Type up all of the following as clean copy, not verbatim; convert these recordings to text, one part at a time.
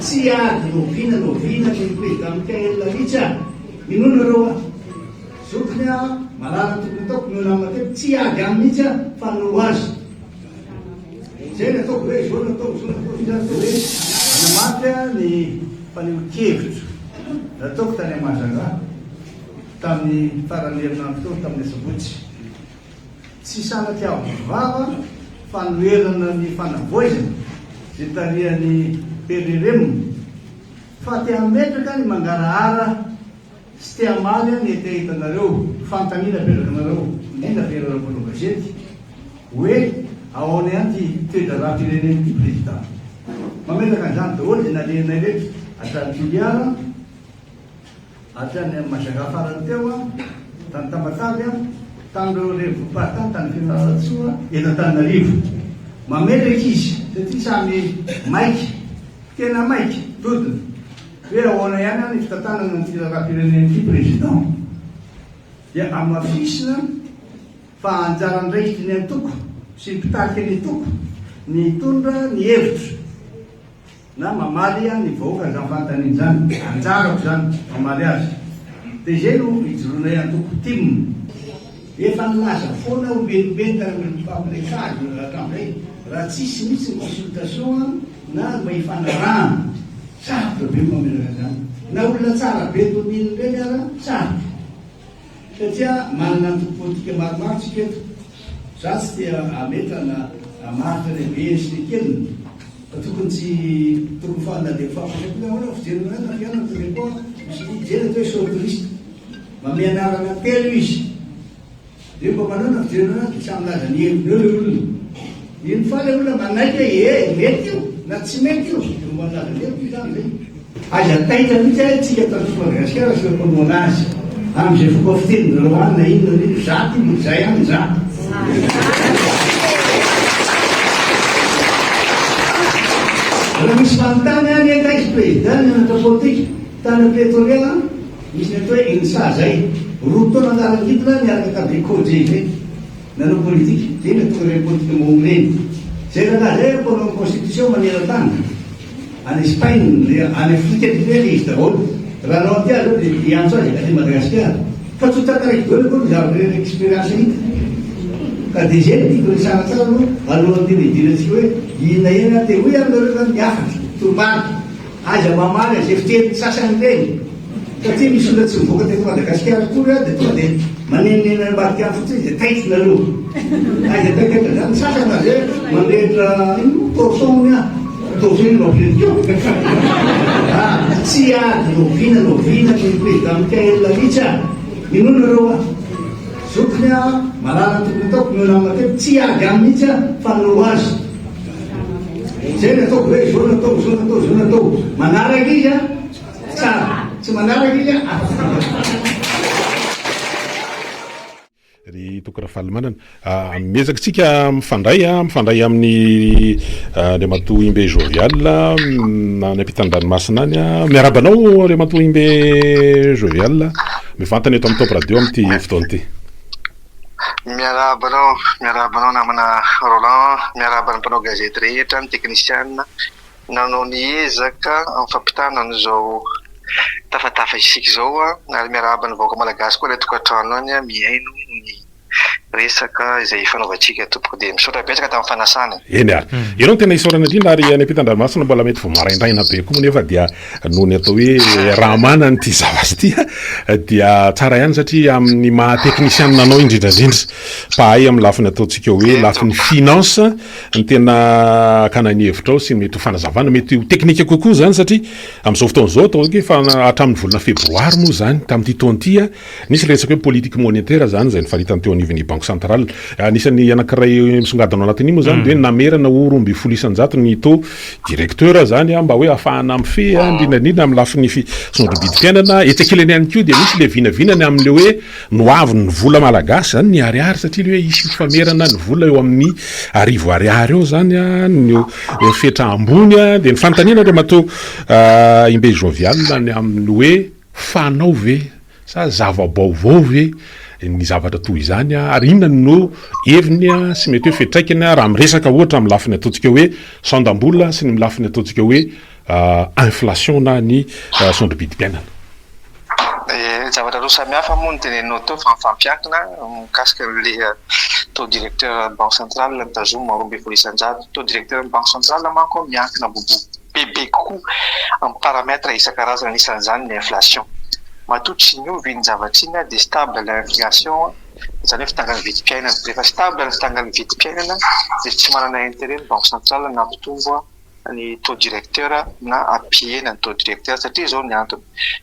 Tsy ady novina ny président Lalitsa minona reo zokony a malala tokony ataoko nona matetika tsy ady aminy mihitsy a fa no azy zay ny ataoko hoe zao natao hoe anamafy ny faneho-kevitro nataoko tany Mahajanga tamin'ny farany herinandro teo tamin'ny sabotsy tsy sanaky avo vava fanoherana ny fanavoizana zay tarihan'ny pereremony fa tia metraka ny mangarahara sy tia maly ny ete-hitanareo fantanina petrakanareo indrindra verana gazety hoe ahoana ihany ty toe-dara-pireneny ty président mametraka an'izany daholo zay nalehanay reky atrany filiara atrany Mahajanga farany teo a tany Tamatavy a tanyreo revopartany tany Fianarantsoa eto Antananarivo mametraka izy satria samy maiky tena maiky dodiny hoe ahoana ihany ny fitantanana ny firaram-pireneny ty président dia amafisina fa anjarandraikitry ny antoko sy mpitaky ny toko ny tondra ny hevitro na mamaly ny vahoaka zany fantaniny zany anjarako zany mamaly azy dia zay no ijoroanay antoko timony efa nilaza foana ombenimbeny tampilekazy hatramizay raha tsisy mihitsy ny consultation na mba hifanarahana sarotra be mameraka zany na olona tsara be tominy reny ara sarotra satria manana antoko politika maromaro tsika eto za tsy tia ametrana amaritra lehibe sy ny keliny fa tokony tsy tokony fanadea fampanaona fijerena na fiana telepo misy fijerena hoe sortouriste mame anarana telo izy dia mba manao fijerena dia samy laza ny heloneo le olona iny fa le olona manaiky hoe mety io na tsy mety io dia malaza leo zany zay azy ataitra mihitsy a tsika tato Madagasikara sy mpanona azy am'izay fomba fiteniny reo any na inona ny zaty zay any zaty raha misy fanontany any akaiky président ny anatra politika tany prétoriala misy ny atao hoe INSA zay roa taona anarangitona niaraka tabe code zay nanao politika zay ny atao re politika momreny zay raha zay mpanao constitution maneran-tany any Espagne any Afrique le izy daholo raha nao anty azy dia iantso azy ka ty Madagasikara fa tsy hotakaraiky daholo koa zavatra expérience hita ka dia zay tiako resana tsara no alohan'ny dirediratsika hoe ina ina dia hoe aminareo zany miafatra tombany aza mamaly zay fiteny sasany reny satria misy olona tsy mivoaka teto Madagasikara tory a dia tonga dia manenonena ambadika any fotsiny dia taitinareo aza taikatra zany sasana zay mandrehitra torson a torson novelikeo tsy ady novina ny président Mikaël Lalitsa minona reo a zokony a malala tokony ataoko nona matetika tsy ady aminy mihitsy a fa no azy zay ny ataoko hoe zao natao manaraka izy a tsara tsy manaraka izy a ry tokora falimanana miezaka tsika mifandray amin'ny Riamato Imbe Jovial na ny ampitan-dranomasina any miarabanao Riamato Imbe Jovial mivantana eto amin'ny Top Radio amin'ity fotoana ity. Miarabanao namana Roland, miarabana mpanao gazety rehetra, ny teknisianina nanao ny ezaka amin'ny fampitana an'izao tafatafa isika zao ary miarabana vahoaka malagasy koa ilay tokantrano any miaino ny resaka izay fanaovantsika tompoko dia misaotra betsaka tamin'ny fanasana eny ary ianao tena isaorana indrindra ary any ampitan-dranomasina mbola mety vo maraindraina be koa nefa dia noho ny atao hoe raha manana ty zavasy ty dia tsara ihany satria amin'ny maha teknisianina nanao indrindrandrindra pahay amin'ny lafiny ataontsika hoe lafiny finance ny tena kanany hevitra ao sy mety ho fanazavana mety ho teknika kokoa zany satria amin'izao fotoana zao atao hoe fa hatramin'ny volana febroary moa zany tamin'ity taonty nisy resaka hoe politique monétaire zany zay nifaritany teo anivon'ny banque centrale anisany anankiray misongadana ao anatin'iny moa zany dia namerana oromby folo isan-jato ny taux directeur zany mba hoe ahafahana amin'ny fe indrindrandrindra amin'ny lafiny fisondrobidim-piainana etsakilany ihany koa dia misy le vinavinany amin'le hoe noaviny ny vola malagasy zany ny ariary satria le hoe isy famerana ny vola eo amin'ny arivo ariary eo zany ny fetra ambony dia ny fanontaniana Riamato Imbe Jovial ny amin'ny hoe fanao ve sa zava-baovao ve ny zavatra toy izany ary inona no heviny sy mety hoe fetraikany raha miresaka ohatra amin'ny lafiny ataontsika hoe sandam-bola sy ny lafiny ataontsika hoe inflation na ny sondrom-bidim-piainana. Zavatra roa samihafa moa ny tenenao teo fa mifampiankina mikasika le taux directeur banque centrale nitazoma 2,7 taux directeur banque centrale manko miankina bebe kokoa amin'ny paramètre isan-karazany isan'izany ny inflation. Matotry miovy ny zavatra iny dia stable l'inflation izany hoe fitangany vidim-piainana. Rehefa stable ny fitangany vidim-piainana dia tsy manana intérêt ny banque centrale na ampitombo ny taux directeur na ampihena ny taux directeur satria zao ny antony.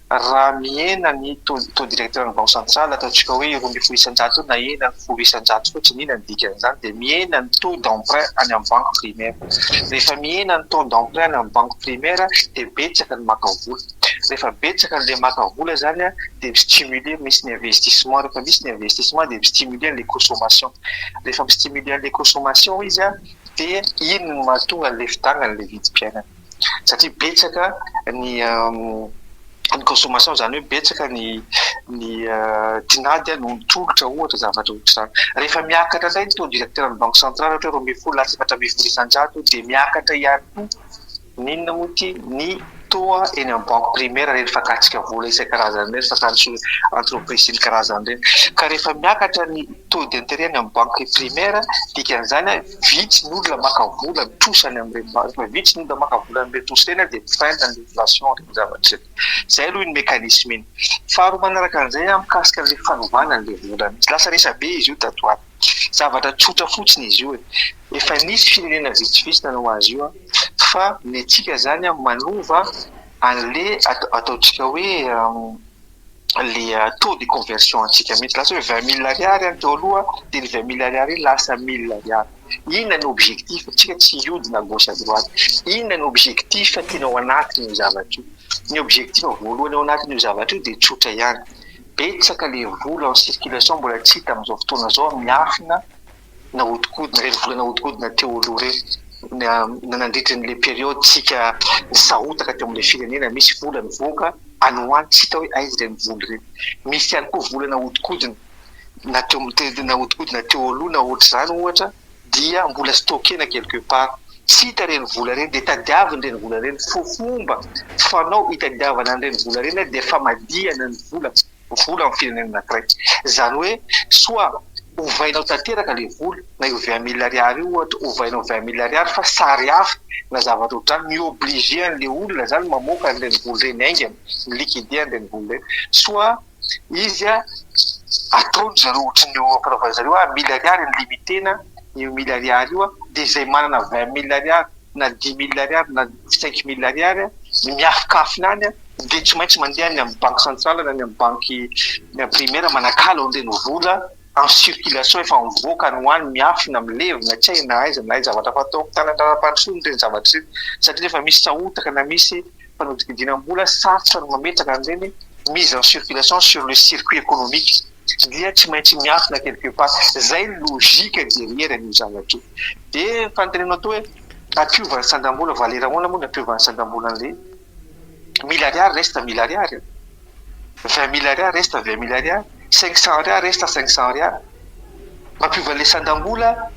Raha mihena ny taux directeur ny banque centrale ataontsika hoe 2,7 na hena 1,7 fotsiny ina ny dikan'izany dia mihena ny taux d'emprunt any amin'ny banque primaire. Rehefa mihena ny taux d'emprunt any amin'ny banque primaire dia betsaka ny maka vola. Rehefa betsaka n'le maka vola zany dia stimuler misy ny investissement. Rehefa misy ny investissement dia stimuler les consommations. Rehefa stimuler les consommations izy dia iny no mahatonga le fitangana le vidim-piainana satria betsaka ny consommation zany hoe betsaka ny tinady no mitolotra ohatra zavatra ohatr'izany. Rehefa miakatra indray ny taux directeur ny banque centrale ohatra hoe 2,7 dia miakatra ihany koa ninona moty ny taux eny amin'ny banque primaire rehefa katsika vola isan-karazany reny fakatso entreprise sy ny karazany reny. Ka rehefa miakatra ny taux d'intérêt ny amin'ny banque primaire dikan'izany vitsy ny olona maka vola mitosany amin'ireny rehefa vitsy ny olona maka vola amin'ireny tosy reny dia freine l'inflation reny zavatra. Zay aloha ny mécanisme iny. Faharoa manaraka an'izay mikasika le fanovana an'le vola. Lasa resabe izy io tatoato. Zavatra tsotra fotsiny izy io. Efa nisy firenena vitsivitsy nanao azy io fa ny antsika zany manova an'le ataontsika hoe le taux de conversion antsika mihitsy. Lasa hoe 20 000 ariary teo aloha dia ny 20 000 ariary lasa 1 000 ariary. Inona ny objectif antsika tsy hiodina gauche à droite. Inona ny objectif tiana ao anatin'io zavatra io. Ny objectif voalohany ao anatin'io zavatra io dia tsotra ihany. Betsaka le vola en circulation mbola tsy hita amin'izao fotoana zao miafina nahodikodina reny vola nahodikodina teo aloha reny nandritran'le période tsika nisahotaka teo amin'le firenena misy vola mivoaka anoany tsy hita hoe aiza reny vola reny. Misy ihany koa vola nahodikodina nahodikodina teo aloha na ohatr'izany ohatra dia mbola stockena quelque part tsy hita reny vola reny dia tadiaviny reny vola reny. Fomba fanao hitadiavana an'ireny vola reny dia famadihana ny vola amin'ny firenena anankiray. Zany hoe soit ovainao tanteraka le vola na io 20 000 ariary io ohatra ovainao 20 000 ariary fa sary hafa na zavatra ohatr'izany mioblige an'le olona zany mamoaka an'ireny vola reny aingany liquide an'ireny vola reny. Soit izy ataony zareo ohatran'ny fanaovana zareo 1 000 ariary ny limitena io 1 000 ariary io dia izay manana 20 000 ariary na 10 000 ariary na 5 000 ariary miafokafina any dia tsy maintsy mandeha ny amin'ny banque centrale na ny amin'ny banque primaire manakalo an'ireny vola en circulation efa mivoaka ny hoany miafina milevina tsy hay na aiza na aiza zavatra fatao tanandraram-pandrosoana ireny zavatra ireny satria rehefa misy sahotaka na misy fanodikidinam-bola sarotra no mametraka an'ireny mise en circulation sur le circuit économique dia tsy maintsy miafina quelque part. Zay logika derrière ny zavatra io. Dia fantenenao to hoe ampiovany sandam-bola valeramoana moa nampiovany sandam-bola an'le 1000 ariary resta 1000 ariary, 20 000 ariary resta 20 000 ariary, 500 ariary resta 500 ariary. Mampiova le sandam-bola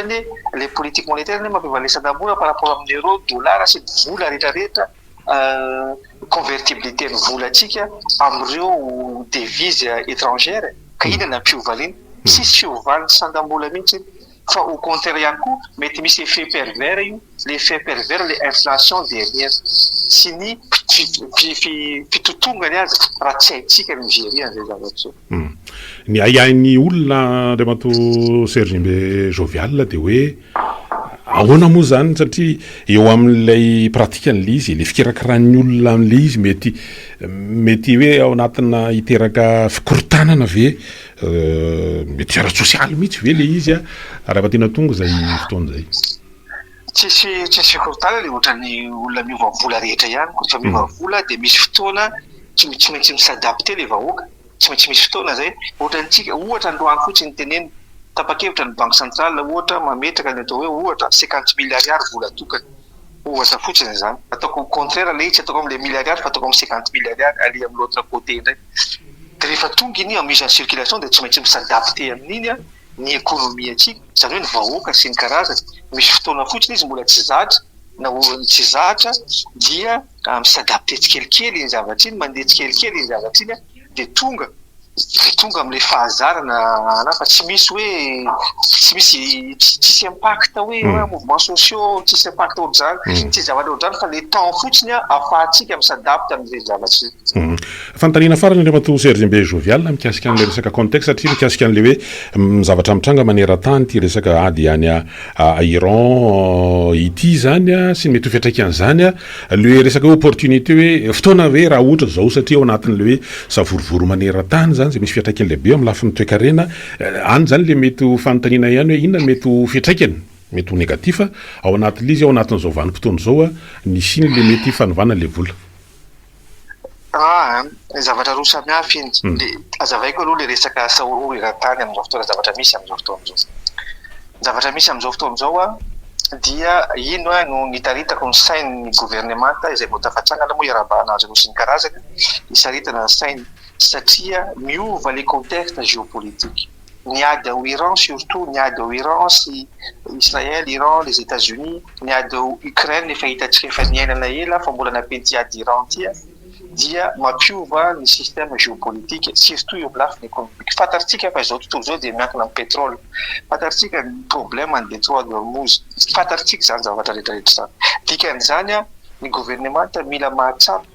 ny le politique monétaire mampiova le sandam-bola par rapport amin'ny euro, dollar sy vola rehetrarehetra convertibilité ny vola atsika amin'ireo devise étrangère. Ka inona nampiova leny? Sisy fiovany sandam-bola mihitsy fa au contraire ihany koa mety misy effet pervers io, le effet pervers le inflation derrière sy ny fitotongany azy raha tsy haitsika ny gérien zay zavatra. Ny aian'ny olona Andriamato Serge Mbe Jovial dia hoe ahoana moa zany satria eo amin'ilay pratikan'le izy le fikirakiran'ny olona amin'le izy mety hoe ao anatina hiteraka fikorotanana ve mety ara-tsosialy mihitsy ve le izy raha tiana tonga zay fotoana zay. Tsisy fikorotanana le ohatran'ny olona miova vola rehetra ihany. Rehefa miova vola dia misy fotoana tsy maintsy misadapte le vahoaka, tsy maintsy misy fotoana zay ohatrantsika ohatra androany fotsiny teneny tapa-kevitra ny banque centrale ohatra mametraka ny atao hoe ohatra 50 000 ariary vola tokany ohatra fotsiny zany. Ataoko contraire le izy ataoko amin'le 1000 ariary fa ataoko amin'ny 50 000 ariary ali amin'ny l'autre côté indray. Dia rehefa tonga iny mise en circulation dia tsy maintsy misadapte amin'iny ny économie atsika, zany hoe ny vahoaka sy ny karazany. Misy fotoana fotsiny izy mbola tsy zatra na olony tsy zatra dia misadapte tsikelikely iny zavatra iny mandeha tsikelikely iny zavatra iny de tonga am'le fahazarana ana fa tsy misy hoe tsy misy tsisy impact hoe mouvement sociaux tsisy impact ohatr'izany tsy zavatra ohatr'izany fa le temps fotsiny ahafahantsika misadapte amin'izay zavatra iny. Fantanina farany Andriamato Serge Mbe Jovial mikasika an'le resaka contexte satria mikasika an'le hoe zavatra mitranga maneran-tany ty resaka ady any a Iran ity zany sy ny mety ho fiantraikan'izany le resaka opportunité hoe fotoana hoe raha ohatra zao satria ao anatin'le hoe savorovoro maneran-tany zany zay misy fiantraikany lehibe amin'ny lafin'ny toe-karena any zany le mety ho fanontaniana ihany hoe inona mety ho fiantraikany mety ho negatifa ao anatin'le izy ao anatin'izao vanim-potoana zao ny siny le mety fanovana le vola. Zavatra roa samy hafa iny le azavaiko aloha le resaka sahororo eran-tany amin'izao fotoana zavatra misy amin'izao fotoana zao dia ino no nitaritako ny sainy gouvernemanta izay vao tafatsangana moa iarabana azy sy ny karazany isaritana ny sainy satria miova le contexte géopolitique niady ao Iran surtout niady ao Iran sy Israël, Iran, les États-Unis niady ao Ukraine efa hitantsika efa niainana ela fa mbola nampety ady Iran tia dia mampiova ny système géopolitique surtout eo amin'ny lafiny économique fantaritsika fa izao tontolo zao dia miankina amin'ny pétrole fantaritsika ny problème ny détroit de Hormuz fantaritsika zany zavatra rehetrarehetra zany dikan'izany ny gouvernemanta mila mahatsapa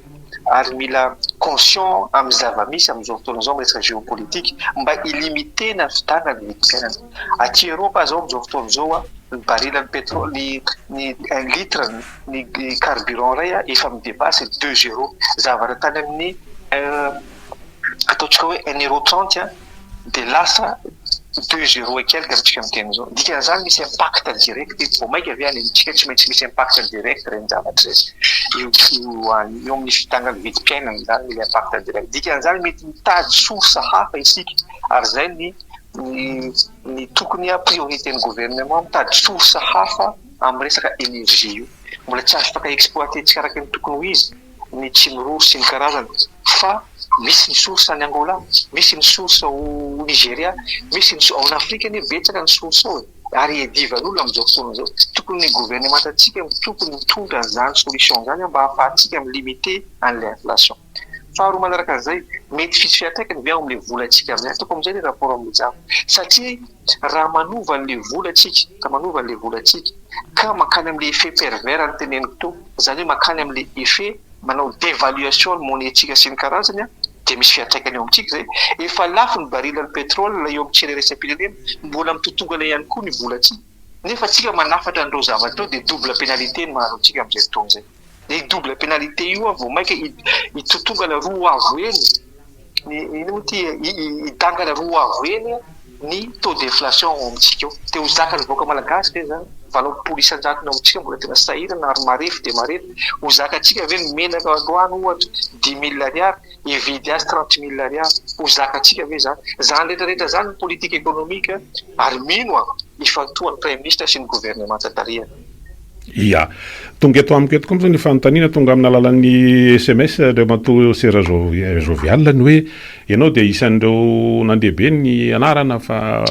ary mila conscient amin'ny zava-misy amin'izao fotoana zao resaka géopolitique mba illimitena fitana ny vidim-piainana aty Europa zao amin'izao fotoana zao ny baril ny pétrole ny 1 litre ny carburant ray efa midépasse 2 € zavatra tany amin'ny ataontsika hoe 1,30 € de lasa 2 € et quelque amintsika miteny zao dikan'izany misy impact direct vao maika avy any antsika tsy maintsy misy impact direct reny zavatra io amin'ny fitangan'ny vidim-piainana zany mila impact direct dikan'izany mety mitady source hafa isika ary zay ny tokony prioritén'ny gouvernement mitady source hafa amin'ny resaka énergie io mbola tsy azo afaka exploiter tsika araka ny tokony ho izy ny Tsimoro sy ny karazany fa misy ny source any Angola misy ny source ao Nigeria misy ny ao Afrika ny betsaka ny source ao ary edivan'olona amin'izao fotoana zao tokony ny gouvernement atsika tokony mitondra zany solution zany mba ahafahantsika milimiter an'le inflation faharoa manaraka an'izay mety fisy fiantraikany avy ao amin'le volantsika amin'izay atoko amin'izay ny rapport amin'ny jabo satria raha manova an'le volantsika ka makany amin'le effet pervers ny teneniko to zany hoe makany amin'le effet manao dévaluation monnaie-tsika sy ny karazany dia misy fiantraikany eo amintsika zay efa lafo ny baril ny pétrole eo amin'ny tsirairesam-pirenena mbola mitotongana ihany koa ny volantsika nefa tsika manafatra an'ireo zavatra ao dia double pénalité ny mahazo antsika amin'izay fotoana zay le double pénalité io vao maika hitotongana roa avo eny ino ty hitangana roa avo eny ny taux d'inflation ao amintsika eo te ho zakany voaka malagasy ve zany valopolo isan-jato amintsika mbola tena sahirana ary marefo dia marefo ho zakatsika ave ny menaka androany ohatra 10 000 ariary hividy azy 30 000 ariary ho zakatsika ave zany rehetrarehetra zany ny politique économique ary mino ifantohan'ny premier ministre sy ny gouvernement tatarihana. Ia tonga eto amiko eto koa moa ny fanontaniana tonga amin'ny alalan'ny SMS Andriamato Serge Jovial ny hoe ianao dia isan'ireo nandehabe ny anarana fa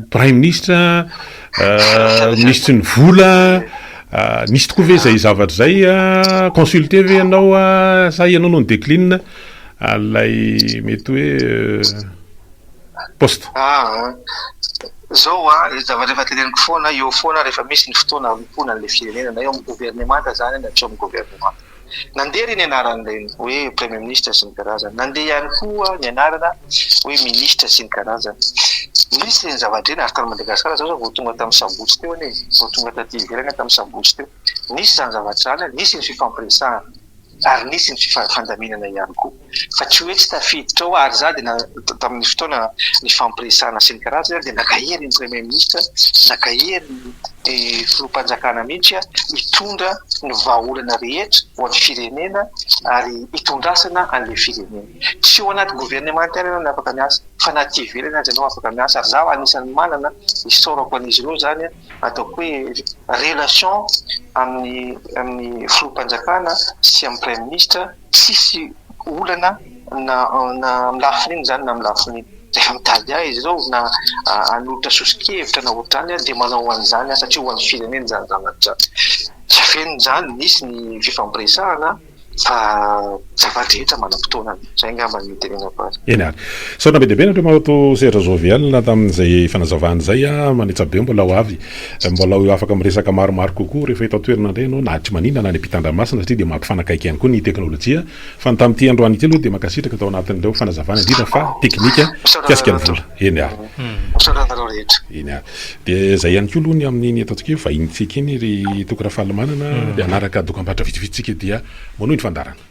prime ministre ministre ny vola nisy tokoa ve zay zavatra zay consulté ve ianao sa ianao no ny décline lay mety hoe poste zao zavatra efa teneniko foana eo foana rehefa misy ny fotoana ampoana an'le firenena na eo amin'ny gouvernement zany na tsy eo amin'ny gouvernement nandeha reny anaran'ireny hoe premier ministre sy ny karazany nandeha ihany koa ny anarana hoe ministre sy ny karazany misy reny zavatra reny ary tany Madagasikara zao vao tonga tamin'ny sabotsy teo ane vao tonga taty ivelany tamin'ny sabotsy teo nisy zany zavatra zany nisy ny fifampiresahana ary nisy ny fandaminana ihany koa fa tsy hoe tsy tafiditra ao ary za dia tamin'ny fotoana ny fampiresahana sy ny karazany dia nakahery ny premier ministre nakahery ny filoham-panjakana mihitsy hitondra ny vahaolana rehetra ho an'ny firenena ary hitondrasana an'le firenena tsy eo anaty gouvernement ianao no afaka miasa fa anaty ivelany azy ianao afaka miasa ary zaho anisan'ny manana isaorako an'izy ireo zany ataoko hoe relation amin'ny filoham-panjakana sy amin'ny premier ministre tsisy olana na milafiny iny zany na milafiny rehefa mitady ahy izy zao na hanolotra sosikevitra na ohatrany dia manao an'izany satria ho an'ny firenena zany zavatra tsy afeniny zany misy ny fifampiresahana fa zava-drehetra manam-potoana zay ngamba ny tenenako azy. Eny ary so nabe deabe nareo mato serra jovial tamin'izay fanazavana zay a manitsa be mbola ho avy mbola ho afaka miresaka maromaro kokoa rehefa eto toerana indray ianao na tsy maninona na ny ampitan-dranomasina satria dia mampifanakaiky ihany koa ny teknôlôjia fa ny tamin'ity androany ity aloha dia makasitraka tao anatin'ireo fanazavana indrindra fa teknika kiasika ny vola eny ary eny ary dia zay ihany koa aloha ny amin'ny ataontsika hoe vahintsika iny ry tokora fahalamanana dia anaraka dokam-barotra vitsivitsitsika dia monohy ny fandarana